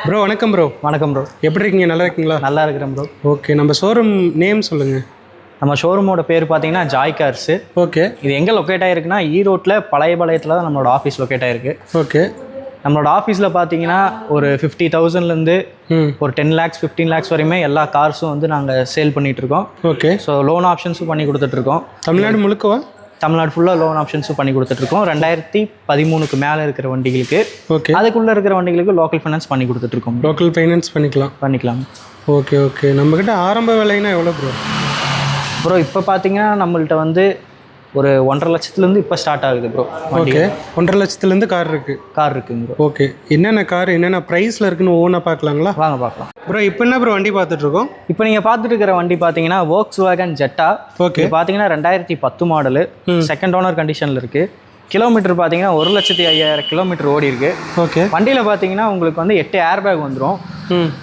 Bro வணக்கம் bro. வணக்கம் bro. எப்படி இருக்கீங்க? நல்லா இருக்கீங்களா? நல்லா இருக்கிறேன் ப்ரோ. ஓகே, நம்ம ஷோரூம் நேம் சொல்லுங்கள். நம்ம ஷோரூமோட பேர் பார்த்தீங்கன்னா ஜாய் கார்ஸு. ஓகே. இது எங்கே லொக்கேட் ஆகிருக்குன்னா ஈரோட்டில் பழையபாளையத்தில் தான் நம்மளோட ஆஃபீஸ் லொக்கேட் ஆகிருக்கு. ஓகே. நம்மளோட ஆஃபீஸில் பார்த்தீங்கன்னா ஒரு 50,000லேருந்து ஒரு 10 lakhs 15 lakhs வரையுமே எல்லா கார்ஸும் வந்து நாங்கள் சேல் பண்ணிகிட்ருக்கோம். ஓகே. ஸோ லோன் ஆப்ஷன்ஸும் பண்ணி கொடுத்துட்ருக்கோம். தமிழ்நாடு முழுக்கவா? தமிழ்நாடு ஃபுல்லாக லோன் ஆப்ஷன்ஸும் பண்ணி கொடுத்துட்ருக்கோம். 2013க்கு மேலே இருக்கிற வண்டிகளுக்கு. ஓகே. அதுக்குள்ளே இருக்கிற வண்டிகளுக்கு லோக்கல் ஃபைனான்ஸ் பண்ணி கொடுத்துட்ருக்கோம். லோக்கல் ஃபைனான்ஸ் பண்ணிக்கலாம். Okay okay. நம்மக்கிட்ட ஆரம்ப விலைன்னா எவ்வளோ ப்ரோ? ப்ரோ இப்போ பார்த்தீங்கன்னா நம்மள்ட்ட வந்து ஒரு 1.5 லட்சத்துலேருந்து இப்போ ஸ்டார்ட் ஆகுது ப்ரோ. ஓகே. 1.5 லட்சத்துலேருந்து கார் இருக்குங்க ப்ரோ. ஓகே. என்னென்ன கார் என்னென்ன ப்ரைஸில் இருக்குன்னு ஒவ்வொன்றா பார்க்கலாங்களா? வாங்க பார்க்கலாம். ப்ரோ இப்போ என்ன ப்ரோ வண்டி பார்த்துட்ருக்கோம்? இப்போ நீங்கள் பார்த்துட்டு இருக்கிற வண்டி பார்த்தீங்கன்னா Volkswagen Jetta. ஓகே. பார்த்தீங்கன்னா 2010 மாடலு, செகண்ட் ஓனர் கண்டிஷனில் இருக்குது. கிலோமீட்டர் பார்த்தீங்கன்னா 1,05,000 கிலோமீட்டர் ஓடி இருக்கு. ஓகே. வண்டியில் பார்த்தீங்கன்னா உங்களுக்கு வந்து 8 ஏர் பேக் வந்துடும்.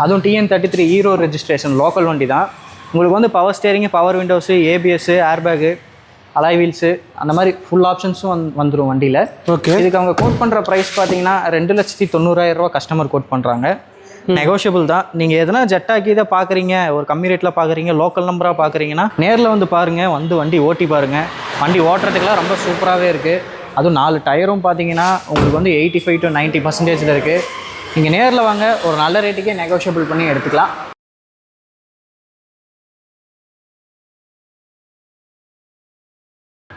அதுவும் TN33 ஹீரோ ரெஜிஸ்ட்ரேஷன் லோக்கல் வண்டி தான். உங்களுக்கு வந்து power steering, power windows, ABS, air bag, alloy wheels, அந்த மாதிரி ஃபுல் ஆப்ஷன்ஸும் வந்துடும் வண்டியில். ஓகே. இதுக்கு அவங்க கோட் பண்ணுற ப்ரைஸ் பார்த்தீங்கன்னா 2,90,000 கஸ்டமர் கோட் பண்ணுறாங்க. நெகோஷியபிள் தான். நீங்கள் எதனா ஜெட்டாக்கி இதை பார்க்குறீங்க, ஒரு கம்மி ரேட்டில் பார்க்குறீங்க, லோக்கல் நம்பராக பார்க்குறீங்கன்னா நேரில் வந்து பாருங்கள், வந்து வண்டி ஓட்டி பாருங்கள். வண்டி ஓட்டுறதுக்கெலாம் ரொம்ப சூப்பராகவே இருக்குது. அதுவும் 4 டயரும் பார்த்தீங்கன்னா உங்களுக்கு வந்து 85 to 90% இருக்குது. நீங்கள் நேரில் வாங்க, ஒரு நல்ல ரேட்டுக்கே நெகோஷியபிள் பண்ணி எடுத்துக்கலாம்.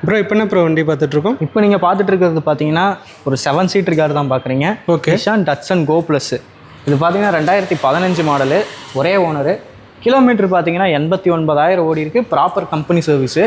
ப்ரோ இப்போ என்ன ப்ரோ வண்டி பார்த்துட்ருக்கோம்? இப்போ நீங்கள் பார்த்துட்டு இருக்கிறது பார்த்தீங்கன்னா ஒரு 7 சீட்டர் கார் தான் பார்க்குறீங்க. Okay. Nissan Datsun Go plus. இது பார்த்தீங்கன்னா 2015 மாடலு, ஒரே ஓனரு. கிலோமீட்டர் பார்த்தீங்கன்னா 89,000 ஓடி இருக்குது. Proper company service.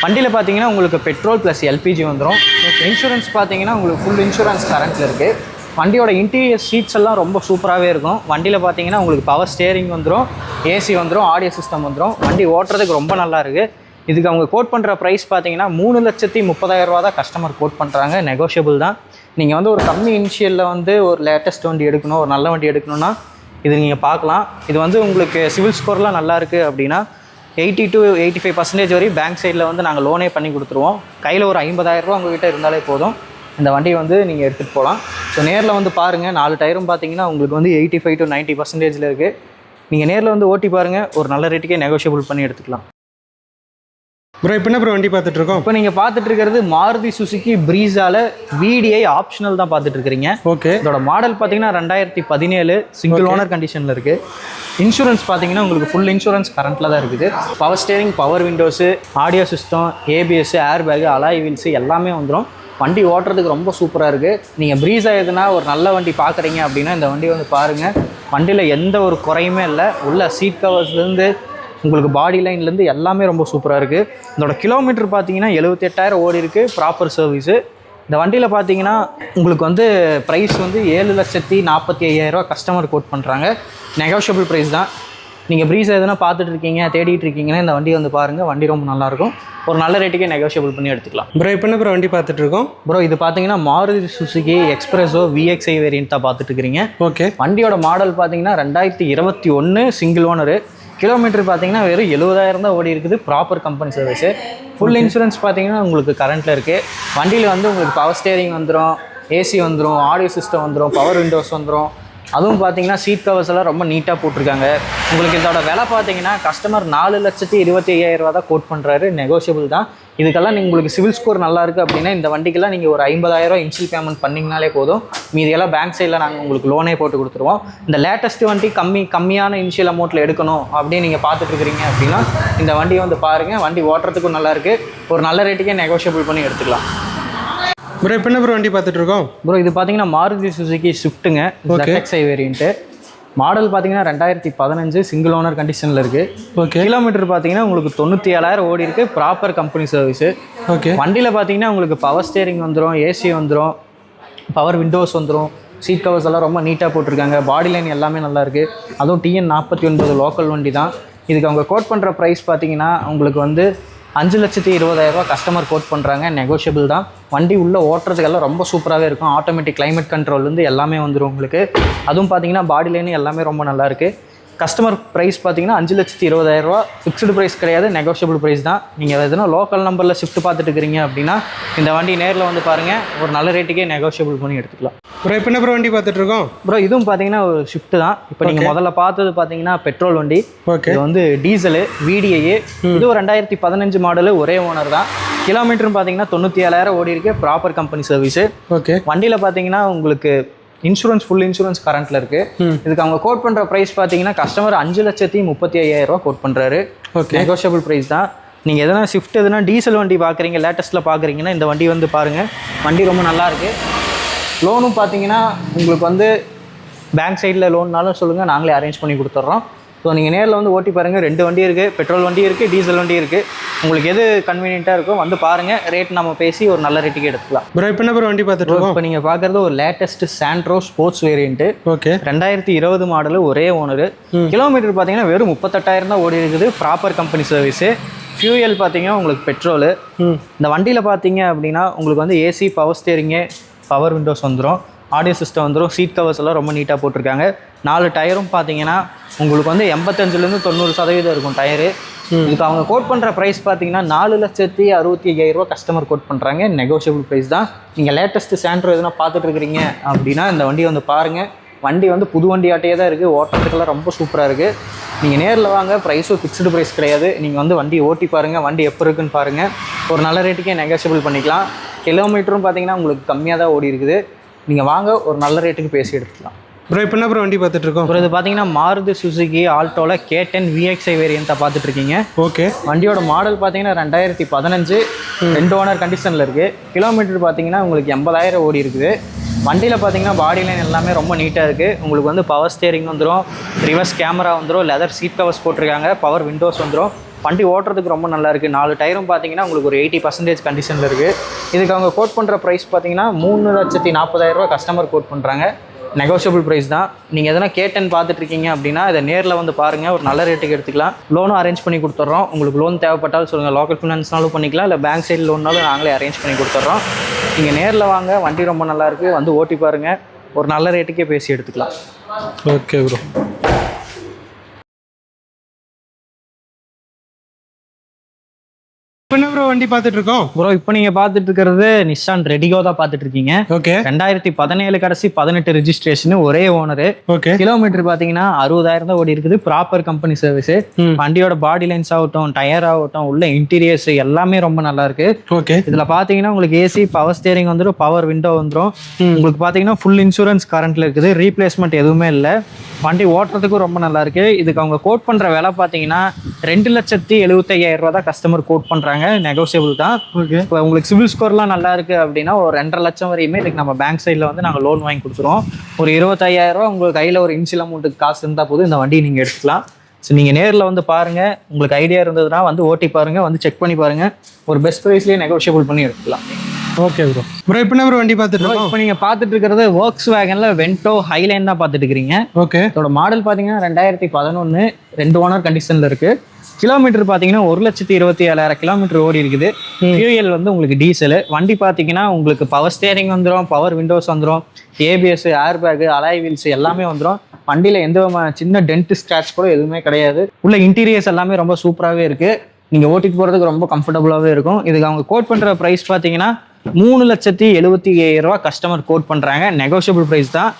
வண்டியில் பார்த்தீங்கன்னா உங்களுக்கு பெட்ரோல் ப்ளஸ் எல்பிஜி வந்துடும். இன்சூரன்ஸ் பார்த்தீங்கன்னா உங்களுக்கு ஃபுல் இன்சூரன்ஸ் கரண்ட்டில் இருக்குது. வண்டியோட இன்டீரியர் சீட்ஸ் எல்லாம் ரொம்ப சூப்பராகவே இருக்கும். வண்டியில் பார்த்தீங்கன்னா உங்களுக்கு பவர் ஸ்டேரிங் வந்துடும், ஏசி வந்துடும், ஆடியோ சிஸ்டம் வந்துடும். வண்டி ஓட்டுறதுக்கு ரொம்ப நல்லா இருக்குது. இதுக்கு அவங்க கோட் பண்ணுற ப்ரைஸ் பார்த்தீங்கன்னா 3,30,000 தான் கஸ்டமர் கோட் பண்ணுறாங்க. நெகோஷியபிள் தான். நீங்கள் வந்து ஒரு கம்மி இனிஷியலில் வந்து ஒரு லேட்டஸ்ட் வண்டி எடுக்கணும், ஒரு நல்ல வண்டி எடுக்கணும்னா இது நீங்கள் பார்க்கலாம். இது வந்து உங்களுக்கு சிவில் ஸ்கோர்லாம் நல்லா இருக்குது அப்படின்னா 80 to 85% வரையும் பேங்க் சைடில் வந்து நாங்கள் லோனே பண்ணி கொடுத்துருவோம். கையில் ஒரு 50,000 உங்கள்கிட்ட இருந்தாலே போதும். இந்த வண்டியை வந்து நீங்கள் எடுத்துகிட்டு போகலாம். ஸோ நேரில் வந்து பாருங்கள். 4 டயரும் பார்த்தீங்கன்னா உங்களுக்கு வந்து 85 to 90% இருக்குது. நீங்கள் நேரில் வந்து ஓட்டி பாருங்கள், ஒரு நல்ல ரேட்டுக்கே நெகோஷியபிள் பண்ணி எடுத்துக்கலாம். ப்ரோ இப்போ என்ன ப்ரோ வண்டி பார்த்துட்ருக்கோம்? இப்போ நீங்கள் பார்த்துட்டு இருக்கிறது மாருதி சுசுகி ப்ரீஸால VDI ஆப்ஷனல் தான் பார்த்துட்டு இருக்கிறீங்க. ஓகே. இதோட மாடல் பார்த்தீங்கன்னா 2017 சிங்கிள் ஓனர் கண்டிஷனில் இருக்குது. இன்சூரன்ஸ் பார்த்தீங்கன்னா உங்களுக்கு ஃபுல் இன்சூரன்ஸ் கரண்ட்டில் தான் இருக்குது. Power steering, power windows, audio system, ABS, air bag, alloy wheels எல்லாமே வந்துடும். வண்டி ஓட்டுறதுக்கு ரொம்ப சூப்பராக இருக்குது. நீங்கள் ப்ரீஸா எதுனா ஒரு நல்ல வண்டி பார்க்குறீங்க அப்படின்னா இந்த வண்டி வந்து பாருங்கள். வண்டியில் எந்த ஒரு குறையுமே இல்லை. உள்ள சீட் கவர்ஸ்லேருந்து உங்களுக்கு பாடி லைன்லேருந்து எல்லாமே ரொம்ப சூப்பராக இருக்குது. இதோட கிலோமீட்டர் பார்த்தீங்கன்னா 78,000 ஓடி இருக்குது. Proper service. இந்த வண்டியில் பார்த்தீங்கன்னா உங்களுக்கு வந்து ப்ரைஸ் வந்து 7,45,000 கஸ்டமர் கோட் பண்ணுறாங்க. நெகோஷியபிள் ப்ரைஸ் தான். நீங்கள் ப்ரீஸை எதுனா பார்த்துட்டு இருக்கீங்க, தேடிட்டு இருக்கீங்கன்னா இந்த வண்டி வந்து பாருங்கள். வண்டி ரொம்ப நல்லாயிருக்கும். ஒரு நல்ல ரேட்டுக்கே நெகோஷியபிள் பண்ணி எடுத்துக்கலாம். ப்ரோ இப்போ என்ன ப்ரோ வண்டி பார்த்துட்ருக்கோம்? ப்ரோ இது பார்த்தீங்கன்னா Maruti Suzuki espresso VXi variant தான் பார்த்துட்டு இருக்கிறீங்க. ஓகே. வண்டியோட மாடல் பார்த்தீங்கன்னா 2021 சிங்கிள் ஓனரு. கிலோமீட்டர் பார்த்தீங்கன்னா வெறும் 70,000 தான் ஓடி இருக்குது. Proper company service. Full insurance பார்த்தீங்கன்னா உங்களுக்கு கரண்ட்டில் இருக்குது. வண்டியில் வந்து உங்களுக்கு பவர் ஸ்டேரிங் வந்துடும், ஏசி வந்துடும், ஆடியோ சிஸ்டம் வந்துடும், பவர் விண்டோஸ் வந்துடும். அதுவும் பார்த்தீங்கன்னா சீட் கவர்ஸ் எல்லாம் ரொம்ப நீட்டாக போட்டிருக்காங்க. உங்களுக்கு இதோட விலை பார்த்தீங்கன்னா கஸ்டமர் 4,25,000 தான் கோட் பண்ணுறாரு. நெகோஷியபிள் தான். இதுக்கெல்லாம் நீங்கள் உங்களுக்கு சிவில் ஸ்கோர் நல்லா இருக்குது அப்படின்னா இந்த வண்டிக்கெல்லாம் நீங்கள் ஒரு 50,000 இன்ஷியல் பேமெண்ட் பண்ணிங்கனாலே போதும். மீதியெல்லாம் பேங்க் சைடில் நாங்கள் உங்களுக்கு லோனே போட்டு கொடுத்துருவோம். இந்த லேட்டஸ்ட் வண்டி கம்மியான இன்ஷியல் அமௌண்ட்டில் எடுக்கணும் அப்படின்னு நீங்கள் பார்த்துட்டு இருக்கிறீங்க அப்படின்னா இந்த வண்டியை வந்து பாருங்கள். வண்டி ஓட்டுறதுக்கும் நல்லாயிருக்கு. ஒரு நல்ல ரேட்டுக்கே நெகோஷியபிள் பண்ணி எடுத்துக்கலாம். ப்ரோ இப்போ என்ன ப்ரோ வண்டி பார்த்துட்ருக்கோம்? ப்ரோ இது பார்த்தீங்கன்னா மாருதி சுசுகி ஸ்விஃப்ட்டுங்க, ZXi வேரியண்ட்டு. மாடல் பார்த்தீங்கன்னா 2015 சிங்கிள் ஓனர் கண்டிஷனில் இருக்குது. ஓகே. கிலோமீட்டர் பார்த்தீங்கன்னா உங்களுக்கு 97,000 ஓடி இருக்குது. Proper company service. ஓகே. வண்டியில் பார்த்தீங்கன்னா உங்களுக்கு பவர் ஸ்டேரிங் வந்துடும், ஏசி வந்துடும், பவர் விண்டோஸ் வந்துடும். சீட் கவர்ஸ் எல்லாம் ரொம்ப நீட்டாக போட்டிருக்காங்க. பாடி லைன் எல்லாமே நல்லாயிருக்கு. அதுவும் TN49 லோக்கல் வண்டி தான். இதுக்கு அவங்க கோட் பண்ணுற ப்ரைஸ் பார்த்தீங்கன்னா உங்களுக்கு வந்து 5,20,000 கஸ்டமர் கோட் பண்ணுறாங்க. நெகோஷியபிள் தான். வண்டி உள்ளே ஓட்டுறதுக்கெல்லாம் ரொம்ப சூப்பராகவே இருக்கும். ஆட்டோமேட்டிக் கிளைமேட் கண்ட்ரோல்லேருந்து எல்லாமே வந்துடும் உங்களுக்கு. அதுவும் பார்த்தீங்கன்னா பாடி லைன் எல்லாமே ரொம்ப நல்லாயிருக்கு. கஸ்டமர் ப்ரைஸ் பார்த்தீங்கன்னா 5,20,000 ரூபா. ஃபிக்ஸ்டு ப்ரைஸ் கிடையாது, நெகோஷியபிள் ப்ரைஸ் தான். நீங்கள் எதுனா லோக்கல் நம்பரில் ஷிஃப்ட் பார்த்துட்டு இருக்கிறீங்க அப்படின்னா இந்த வண்டி நேரில் வந்து பாருங்கள், ஒரு நல்ல ரேட்டுக்கே நெகோஷியபிள் பண்ணி எடுத்துக்கலாம். ப்ரோ இப்போ என்ன ப்ரோ வண்டி பார்த்துட்ருக்கோம்? ப்ரோ இதுவும் பார்த்தீங்கன்னா ஒரு ஷிஃப்ட் தான். இப்போ நீங்கள் முதல்ல பார்த்தது பார்த்தீங்கன்னா பெட்ரோல் வண்டி. ஓகே. இது வந்து டீசலு VDI. இது ஒரு 2015 மாடலு, ஒரே ஓனர் தான். கிலோமீட்டர்னு பார்த்தீங்கன்னா 97,000 ஓடி இருக்கு. Proper company service. ஓகே. வண்டியில் பார்த்தீங்கன்னா உங்களுக்கு இன்சூரன்ஸ் ஃபுல் இன்சூரன்ஸ் கரண்ட்டில் இருக்குது. இதுக்கு அவங்க கோட் பண்ணுற ப்ரைஸ் பார்த்தீங்கன்னா கஸ்டமர் 5,35,000 ரூபா கோட் பண்ணுறாரு. ஓகே. நெகோஷியபிள் ப்ரைஸ் தான். நீங்கள் எதனா ஷிஃப்ட் எதுனா டீசல் வண்டி பார்க்குறீங்க, லேட்டஸ்ட்டில் பார்க்குறீங்கன்னா இந்த வண்டி வந்து பாருங்கள். வண்டி ரொம்ப நல்லாயிருக்கு. லோனும் பார்த்தீங்கன்னா உங்களுக்கு வந்து பேங்க் சைடில் லோன்னாலும் சொல்லுங்கள், நாங்களே அரேஞ்ச் பண்ணி கொடுத்துட்றோம். ஸோ நீங்கள் நேரில் வந்து ஓட்டி பாருங்கள். 2 வண்டி இருக்குது, பெட்ரோல் வண்டி இருக்குது, டீசல் வண்டி இருக்குது. உங்களுக்கு எது கன்வீனியண்ட்டாக இருக்கோ வந்து பாருங்கள். ரேட் நம்ம பேசி ஒரு நல்ல ரேட்டுக்கு எடுத்துக்கலாம். ப்ரோ இப்போ என்ன ப்ரோ வண்டி பார்த்துட்ருக்கோம்? இப்போ நீங்கள் பார்க்குறது ஒரு latest Santro sports variant. Okay. 2020 model, ஒரே ஓனரு. கிலோமீட்டர் பார்த்தீங்கன்னா வெறும் 38,000 தான் ஓடி இருக்குது. Proper company service. ஃபியூயல் பார்த்தீங்கன்னா உங்களுக்கு பெட்ரோலு. இந்த வண்டியில் பார்த்தீங்க அப்படின்னா உங்களுக்கு வந்து AC, power steering, power windows வந்துடும், ஆடியோ சிஸ்டம் வந்துடும், சீட் கவர்ஸ் எல்லாம் ரொம்ப நீட்டாக போட்டிருக்காங்க. 4 டயரும் பார்த்தீங்கன்னா உங்களுக்கு வந்து 85-90% இருக்கும் டயரு. இதுக்கு அவங்க கோட் பண்ணுற ப்ரைஸ் பார்த்தீங்கன்னா 4,65,000 ரூபா கஸ்டமர் கோட் பண்ணுறாங்க. நெகோஷியபிள் ப்ரைஸ் தான். நீங்கள் லேட்டஸ்ட்டு சாண்ட்ரோ எதுனா பார்த்துட்டு இருக்கிறீங்க அப்படின்னா இந்த வண்டி வந்து பாருங்கள். வண்டி வந்து புது வண்டி ஆட்டையே தான் இருக்குது. ஓட்டுறதுக்கெல்லாம் ரொம்ப சூப்பராக இருக்குது. நீங்கள் நேரில் வாங்க. ப்ரைஸும் ஃபிக்ஸ்டு ப்ரைஸ் கிடையாது. நீங்கள் வந்து வண்டி ஓட்டி பாருங்கள், வண்டி எப்போ இருக்குன்னு பாருங்கள். ஒரு நல்ல ரேட்டுக்கே நெகோஷியபிள் பண்ணிக்கலாம். கிலோமீட்டரும் பார்த்தீங்கன்னா உங்களுக்கு கம்மியாக தான் ஓடி இருக்குது. நீங்கள் வாங்க, ஒரு நல்ல ரேட்டுக்கு பேசி எடுத்துக்கலாம். ப்ரோ இப்போ என்ன ப்ரோ வண்டி பார்த்துட்ருக்கோம்? ப்ரோ இது பார்த்தீங்கன்னா மாருதி சுசுகி ஆல்டோவில் K10 VXi வேரியண்ட்டாக பார்த்துட்ருக்கீங்க. ஓகே. வண்டியோட மாடல் பார்த்தீங்கன்னா 2015, 2 ஓனர் கண்டிஷனில் இருக்குது. கிலோமீட்டர் பார்த்தீங்கன்னா உங்களுக்கு 80,000 ஓடி இருக்குது. வண்டியில் பார்த்தீங்கன்னா பாடி லைன் எல்லாமே ரொம்ப நீட்டாக இருக்குது. உங்களுக்கு வந்து பவர் ஸ்டேரிங் வந்துடும், ரிவர்ஸ் கேமரா வந்துடும், லெதர் சீட் கவர்ஸ் போட்டிருக்காங்க, பவர் விண்டோஸ் வந்துடும். வண்டி ஓட்டுறதுக்கு ரொம்ப நல்லா இருக்குது. 4 டயரும் பார்த்தீங்கன்னா உங்களுக்கு ஒரு 80% கண்டிஷனில் இருக்குது. இதுக்கு அவங்க கோட் பண்ணுற ப்ரைஸ் பார்த்தீங்கன்னா 3,40,000 ரூபா கஸ்டமர் கோட் பண்ணுறாங்க. நெகோஷியபிள் ப்ரைஸ் தான். நீங்கள் எதனா K10 பார்த்துட்டு இருக்கீங்க அப்படின்னா இதை நேரில் வந்து பாருங்கள், ஒரு நல்ல ரேட்டுக்கு எடுத்துக்கலாம். லோனும் அரேஞ்ச் பண்ணி கொடுத்துட்றோம். உங்களுக்கு லோன் தேவைப்பட்டாலும் சொல்லுங்கள், லோக்கல் ஃபினான்ஸ்னாலும் பண்ணிக்கலாம், இல்லை பேங்க் சைடு லோன்னாலும் நாங்களே அரேஞ்ச் பண்ணி கொடுத்துட்றோம். நீங்கள் நேரில் வாங்க, வண்டி ரொம்ப நல்லாயிருக்கு, வந்து ஓட்டி பாருங்கள், ஒரு நல்ல ரேட்டுக்கே பேசி எடுத்துக்கலாம். Okay bro. இப்போ என்ன ப்ரோ வண்டி பார்த்துட்ருக்கோம்? ப்ரோ இப்போ நீங்கள் பார்த்துட்டு இருக்கிறது நிசான் ரெடிகோ தான் பார்த்துட்டு இருக்கீங்க. ஓகே. 2017 கடைசி 18 ரெஜிஸ்ட்ரேஷன், ஒரே ஓனரு. ஓகே. கிலோமீட்டர் பார்த்தீங்கன்னா 60,000 தான் ஓடி இருக்குது. Proper company service. வண்டியோட பாடி லைன்ஸ் ஆகட்டும், டயர் ஆகட்டும், உள்ள இன்டீரியர்ஸ் எல்லாமே ரொம்ப நல்லா இருக்கு. ஓகே. இதில் பார்த்தீங்கன்னா உங்களுக்கு ஏசி, பவர் ஸ்டேரிங் வந்துடும், பவர் விண்டோ வந்துடும். உங்களுக்கு பார்த்தீங்கன்னா ஃபுல் இன்சூரன்ஸ் கரண்ட்ல இருக்குது. ரீப்ளேஸ்மெண்ட் எதுவுமே இல்லை. வண்டி ஓட்டுறதுக்கும் ரொம்ப நல்லா இருக்கு. இதுக்கு அவங்க கோட் பண்ற விலை பார்த்தீங்கன்னா 2,75,000 ரூபா தான் கஸ்டமர் கோட் பண்றாங்க. நெகோசியபிள் தான். ஓகே. இப்போ உங்களுக்கு சிவில் ஸ்கோர்லாம் நல்லா இருக்கு அப்படின்னா ஒரு 2.5 லட்சம் வரையுமே இதுக்கு நம்ம பேங்க் சைடில் வந்து நாங்கள் லோன் வாங்கி கொடுத்துருவோம். ஒரு 25,000 ரூபா உங்கள் கையில் ஒரு இன்ஷியல் அமௌண்ட்டுக்கு காசு இருந்தால் போதும் இந்த வண்டியை நீங்கள் எடுத்துக்கலாம். ஸோ நீங்கள் நேரில் வந்து பாருங்கள், உங்களுக்கு ஐடியா இருந்ததுன்னா வந்து ஓட்டி பாருங்கள், வந்து செக் பண்ணி பாருங்கள். ஒரு பெஸ்ட் ப்ரைஸ்லேயே நெகோஷியபிள் பண்ணி எடுத்துக்கலாம். Okay bro. ப்ரோ இப்போ என்ன ப்ரோ வண்டி பார்த்துட்ருக்கோம்? இப்போ நீங்கள் பார்த்துட்டு இருக்கிறது Volkswagenல வென்டோ ஹைலைன் தான் பார்த்துட்டு இருக்கிறீங்க. ஓகே. இதோட மாடல் பார்த்தீங்கன்னா 2011, 2 ஓனர் கண்டிஷனில் இருக்குது. கிலோமீட்டர் பார்த்தீங்கன்னா 1,27,000 கிலோமீட்டர் ஓடி இருக்குது. ஃபியூயல் வந்து உங்களுக்கு டீசலு. வண்டி பார்த்தீங்கன்னா உங்களுக்கு பவர் ஸ்டேரிங் வந்துடும், பவர் விண்டோஸ் வந்துடும், ABS, air bag, alloy wheels எல்லாமே வந்துடும். வண்டியில் எந்த சின்ன டென்ட் ஸ்க்ராட்ச் கூட எதுவுமே கிடையாது. உள்ள இன்டீரியர்ஸ் எல்லாமே ரொம்ப சூப்பராகவே இருக்குது. நீங்கள் ஓட்டிட்டு போகிறதுக்கு ரொம்ப கம்ஃபர்டபுளாகவே இருக்கும். இதுக்கு அவங்க கோட் பண்ணுற ப்ரைஸ் பார்த்தீங்கன்னா 3,70,000 ரூபா கஸ்டமர் கோட் பண்ணுறாங்க. நெகோஷியபிள் ப்ரைஸ் தான்.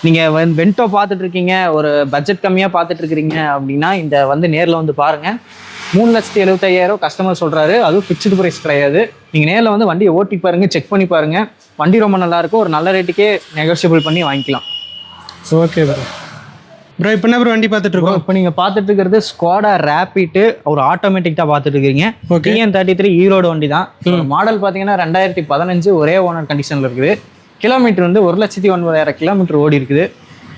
நீங்கள் வென்டோ பார்த்துட்டு இருக்கீங்க, ஒரு பட்ஜெட் கம்மியாக பார்த்துட்டு இருக்கிறீங்க அப்படின்னா இந்த வந்து நேரில் வந்து பாருங்கள். 3,75,000 கஸ்டமர் சொல்கிறாரு. அதுவும் ஃபிக்ஸ்டு ப்ரைஸ் கிடையாது. நீங்கள் நேரில் வந்து வண்டியை ஓட்டி பாருங்கள், செக் பண்ணி பாருங்கள். வண்டி ரொம்ப நல்லாயிருக்கும். ஒரு நல்ல ரேட்டுக்கே நெகோஷியபிள் பண்ணி வாங்கிக்கலாம். Okay bro. ப்ரோ இப்போ என்ன ப்ரோ வண்டி பார்த்துட்ருக்கோம்? இப்போ நீங்கள் பார்த்துட்டு இருக்கிறது ஸ்கோடா ரேபிட், ஒரு ஆட்டோமேட்டிக் தான் பார்த்துட்டு இருக்கீங்க. TN33 ஈரோடு வண்டி தான். மாடல் பார்த்தீங்கன்னா 2015, ஒரே ஓனர் கண்டிஷனில் இருக்குது. கிலோமீட்டர் வந்து 1,09,000 கிலோமீட்டர் ஓடி இருக்குது.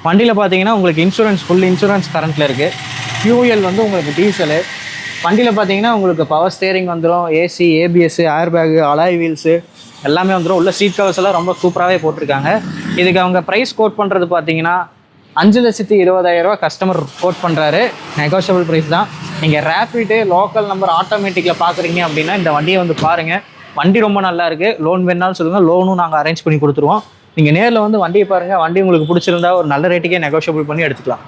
வண்டியில் பார்த்தீங்கன்னா உங்களுக்கு இன்சூரன்ஸ் ஃபுல் இன்சூரன்ஸ் கரண்ட்டில் இருக்குது. ஃபியூயல் வந்து உங்களுக்கு டீசலு. வண்டியில் பார்த்தீங்கன்னா உங்களுக்கு பவர் ஸ்டேரிங் வந்துடும், AC, ABS, air bag, alloy wheels எல்லாமே வந்துடும். உள்ள சீட் கவர்ஸ் எல்லாம் ரொம்ப சூப்பராகவே போட்டிருக்காங்க. இதுக்கு அவங்க ப்ரைஸ் கோட் பண்ணுறது பார்த்தீங்கன்னா 5,20,000 ரூபா கஸ்டமர் கோட் பண்ணுறாரு. நெகோஷியபிள் ப்ரைஸ் தான். நீங்கள் ரேபிட்டு லோக்கல் நம்பர் ஆட்டோமேட்டிக்கில் பார்க்குறீங்க அப்படின்னா இந்த வண்டியை வந்து பாருங்கள். வண்டி ரொம்ப நல்லா இருக்குது. லோன் வேணாலும் சொல்லுங்கள், லோனும் நாங்கள் அரேஞ்ச் பண்ணி கொடுத்துருவோம். நீங்கள் நேரில் வந்து வண்டியை பாருங்கள். வண்டி உங்களுக்கு பிடிச்சிருந்தா ஒரு நல்ல ரேட்டுக்கே நெகோஷியபிள் பண்ணி எடுத்துக்கலாம்.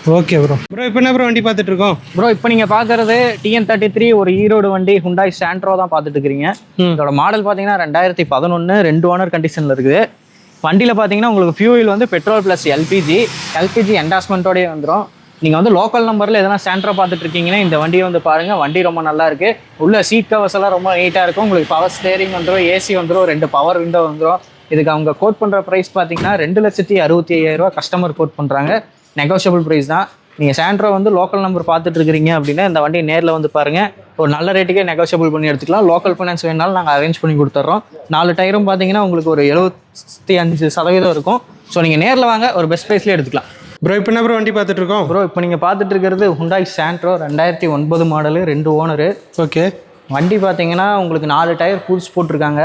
Okay bro. ப்ரோ இப்போ என்ன ப்ரோ வண்டி பார்த்துட்டு இருக்கோம்? ப்ரோ இப்போ நீங்கள் பார்க்குறது TN33 ஒரு ஈரோடு வண்டி ஹுண்டாய் சாண்ட்ரோ தான் பார்த்துட்டு இருக்கிறீங்க. இதோட மாடல் பார்த்தீங்கன்னா 2011, 2 ஓனர் கண்டிஷனில் இருக்குது. வண்டியில் பார்த்தீங்கன்னா உங்களுக்கு ஃபியூல் வந்து பெட்ரோல் ப்ளஸ் எல்பிஜி என்டாஸ்மெண்ட்டோடய வந்துடும். நீங்கள் வந்து லோக்கல் நம்பரில் எதனா சாண்ட்ரோ பார்த்துட்டு இருக்கீங்கன்னா இந்த வண்டியை வந்து பாருங்கள். வண்டி ரொம்ப நல்லா இருக்குது. உள்ள சீட் கவர்ஸ் எல்லாம் ரொம்ப நீட்டாக இருக்கும். உங்களுக்கு பவர் ஸ்டேரிங் வந்துடும், ஏசி வந்துடும், 2 பவர் விண்டோ வந்துடும். இதுக்கு அவங்க கோட் பண்ணுற ப்ரைஸ் பார்த்தீங்கன்னா 2,65,000 கஸ்டமர் கோட் பண்ணுறாங்க. நெகோஷியபிள் ப்ரைஸ் தான். நீங்கள் சாண்ட்ரோ வந்து லோக்கல் நம்பர் பார்த்துட்டு இருக்கிறீங்க அப்படின்னா இந்த வண்டி நேரில் வந்து பாருங்கள். ஒரு நல்ல ரேட்டுக்கே நெகோஷியபிள் பண்ணி எடுத்துக்கலாம். லோக்கல் ஃபைனான்ஸ் வேணாலும் நாங்கள் அரேஞ்ச் பண்ணி கொடுத்துட்றோம். 4 டயரும் பார்த்தீங்கன்னா உங்களுக்கு ஒரு 75% இருக்கும். ஸோ நீங்கள் நேரில் வாங்க, ஒரு பெஸ்ட் ப்ரைஸ்லேயே எடுத்துக்கலாம். ப்ரோ இப்போ என்ன ப்ரோ வண்டி பார்த்துட்டு இருக்கோம்? ப்ரோ இப்போ நீங்கள் பார்த்துட்டு இருக்கிறது Hyundai Santro 2009 model, 2 owner. Okay. வண்டி பார்த்தீங்கன்னா உங்களுக்கு 4 டயர் புதுசு போட்டிருக்காங்க.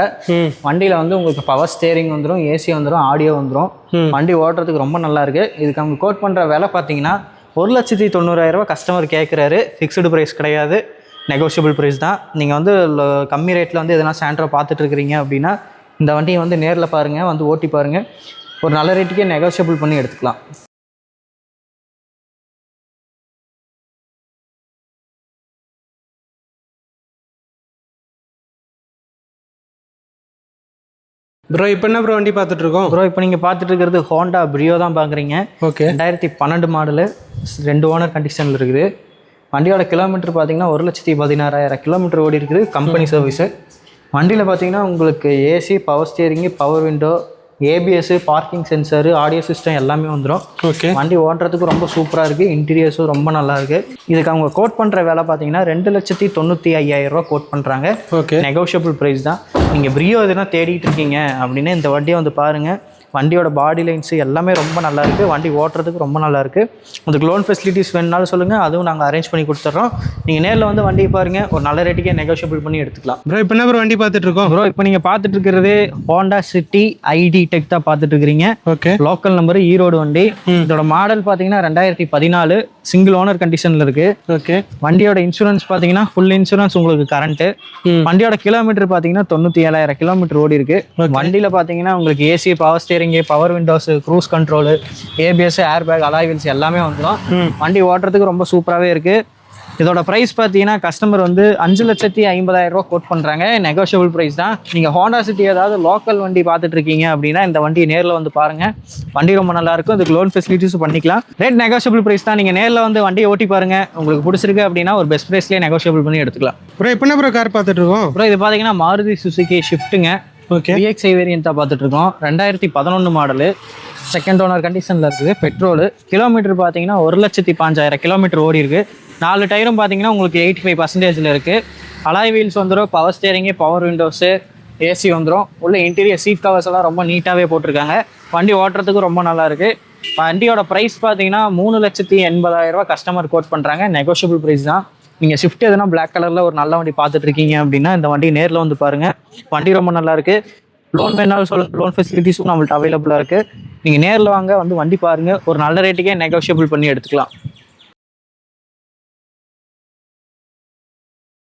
வண்டியில் வந்து உங்களுக்கு பவர் ஸ்டேரிங் வந்துடும், ஏசி வந்துடும், ஆடியோ வந்துடும். வண்டி ஓட்டுறதுக்கு ரொம்ப நல்லா இருக்குது. இதுக்கு அவங்க கோட் பண்ணுற விலை பார்த்தீங்கன்னா 1,90,000 கஸ்டமர் கேட்குறாரு. ஃபிக்ஸ்டு ப்ரைஸ் கிடையாது, நெகோஷியபிள் ப்ரைஸ் தான். நீங்கள் வந்து கம்மி ரேட்டில் வந்து எதனா சாண்ட்ரோ பார்த்துட்டு இருக்கிறீங்க அப்படின்னா இந்த வண்டியை வந்து நேரில் பாருங்கள், வந்து ஓட்டி பாருங்கள். ஒரு நல்ல ரேட்டுக்கே நெகோஷியபிள் பண்ணி எடுத்துக்கலாம். ப்ரோ இப்போ என்ன ப்ரோ வண்டி பார்த்துட்டு இருக்கோம்? ப்ரோ இப்போ நீங்கள் பார்த்துட்டு இருக்கிறது ஹோண்டா பிரியோ தான் பார்க்குறீங்க. ஓகே. 2012 மாடலு, 2 ஓனர் கண்டிஷனில் இருக்குது. வண்டியோட கிலோமீட்டர் பார்த்தீங்கன்னா 1,16,000 கிலோமீட்டர் ஓடி இருக்குது. Company service. வண்டியில் பார்த்தீங்கன்னா உங்களுக்கு AC, power steering, power window, ABS, parking sensor, audio system எல்லாமே வந்துடும். ஓகே. வண்டி ஓட்டுறதுக்கு ரொம்ப சூப்பராக இருக்குது. இன்டீரியர்ஸும் ரொம்ப நல்லா இருக்குது. இதுக்கு அவங்க கோட் பண்ணுற வேலை பார்த்தீங்கன்னா 2,95,000 கோட் பண்ணுறாங்க. ஓகே. நெகோஷியபிள் ப்ரைஸ் தான். நீங்கள் பிரியோ எதுனா தேடிட்டு இருக்கீங்க அப்படின்னு இந்த வண்டியை வந்து பாருங்கள். வண்டியோட பாடி லைன்ஸு எல்லாமே ரொம்ப நல்லா இருக்குது. வண்டி ஓட்டுறதுக்கு ரொம்ப நல்லா இருக்குது. உங்களுக்கு லோன் ஃபெசிலிட்டிஸ் வேணுனாலும் சொல்லுங்கள், அதுவும் நாங்கள் அரேஞ்ச் பண்ணி கொடுத்துட்றோம். நீங்கள் நேரில் வந்து வண்டியை பாருங்கள், ஒரு நல்ல ரேட்டுக்கே நெகோஷியபிள் பண்ணி எடுத்துக்கலாம். ப்ரோ இப்போ என்ன ப்ரோ வண்டி பார்த்துட்டு இருக்கோம்? ப்ரோ இப்போ நீங்கள் பார்த்துட்டு இருக்கிறது ஹோண்டா சிட்டி ID டெக் தான் பார்த்துட்டு இருக்கிறீங்க. ஓகே. லோக்கல் நம்பர், ஈரோடு வண்டி. இதோட மாடல் பார்த்தீங்கன்னா 2014, சிங்கிள் ஓனர் கண்டிஷனில் இருக்குது. ஓகே. வண்டியோட இன்சூரன்ஸ் பார்த்தீங்கன்னா ஃபுல் இன்சூரன்ஸ் உங்களுக்கு கரண்ட்டு. வண்டியோட கிலோமீட்டர் பார்த்தீங்கன்னா 97,000 கிலோமீட்டர் ஓடி இருக்குது. வண்டியில் பார்த்தீங்கன்னா உங்களுக்கு AC, power steering, power Windows, cruise control, ABS, air bag, alloy wheels எல்லாமே வந்துடும். வண்டி ஓட்டுறதுக்கு ரொம்ப சூப்பராகவே இருக்குது. இதோட ப்ரைஸ் பார்த்தீங்கன்னா கஸ்டமர் வந்து 5,50,000 கோட் பண்ணுறாங்க. நெகோஷியபிள் ப்ரைஸ் தான். நீங்கள் ஹோண்டா சிட்டி ஏதாவது லோக்கல் வண்டி பார்த்துட்டு இருக்கீங்க அப்படின்னா இந்த வண்டியை நேரில் வந்து பாருங்கள். வண்டி ரொம்ப நல்லாயிருக்கும். இதுக்கு லோன் ஃபெசிலிட்டிஸும் பண்ணிக்கலாம். ரேட் நெகோஷியபிள் ப்ரைஸ் தான். நீங்கள் நேரில் வந்து வண்டியை ஓட்டி பாருங்கள். உங்களுக்கு பிடிச்சிருக்கு அப்படின்னா ஒரு பெஸ்ட் ப்ரைஸ்லேயே நெகோஷியபிள் பண்ணி எடுத்துக்கலாம். ப்ரோ இப்போ என்ன ப்ரோ கார் பார்த்துட்டு இருக்கோம்? ப்ரோ இது பார்த்தீங்கன்னா மாருதி சுசுகி ஷிஃப்ட்டுங்க. ஓகே. VXi வேரியன்ட் தான் பார்த்துட்டு இருக்கோம். 2011 மாடலு, செகண்ட் ஓனர் கண்டிஷனில் இருக்குது. பெட்ரோலு. கிலோமீட்டர் பார்த்தீங்கன்னா 1,05,000 கிலோமீட்டர் ஓடி இருக்குது. 4 டயரும் பார்த்தீங்கன்னா உங்களுக்கு 85% இருக்குது. அலாய் வீல்ஸ் வந்துடும், power steering, power windows, AC வந்துடும். உள்ள இன்டீரியர் சீட் கவர்ஸ் எல்லாம் ரொம்ப நீட்டாகவே போட்டிருக்காங்க. வண்டி ஓட்டுறதுக்கு ரொம்ப நல்லா இருக்குது. வண்டியோட ப்ரைஸ் பார்த்தீங்கன்னா 3,80,000 கஸ்டமர் கோட் பண்ணுறாங்க. நெகோஷியபிள் ப்ரைஸ் தான். நீங்கள் ஷிஃப்ட் எதுனா பிளாக் கலரில் ஒரு நல்ல வண்டி பார்த்துட்டு இருக்கீங்க அப்படின்னா இந்த வண்டி நேரில் வந்து பாருங்கள். வண்டி ரொம்ப நல்லா இருக்குது. லோன் வேணாலும் சொல்லுங்கள், லோன் ஃபெசிலிட்டிஸும் நம்மள்ட்ட அவைலபிளாக இருக்குது. நீங்கள் நேரில் வாங்க, வந்து வண்டி பாருங்கள். ஒரு நல்ல ரேட்டுக்கே நெகோஷியபிள் பண்ணி எடுத்துக்கலாம்.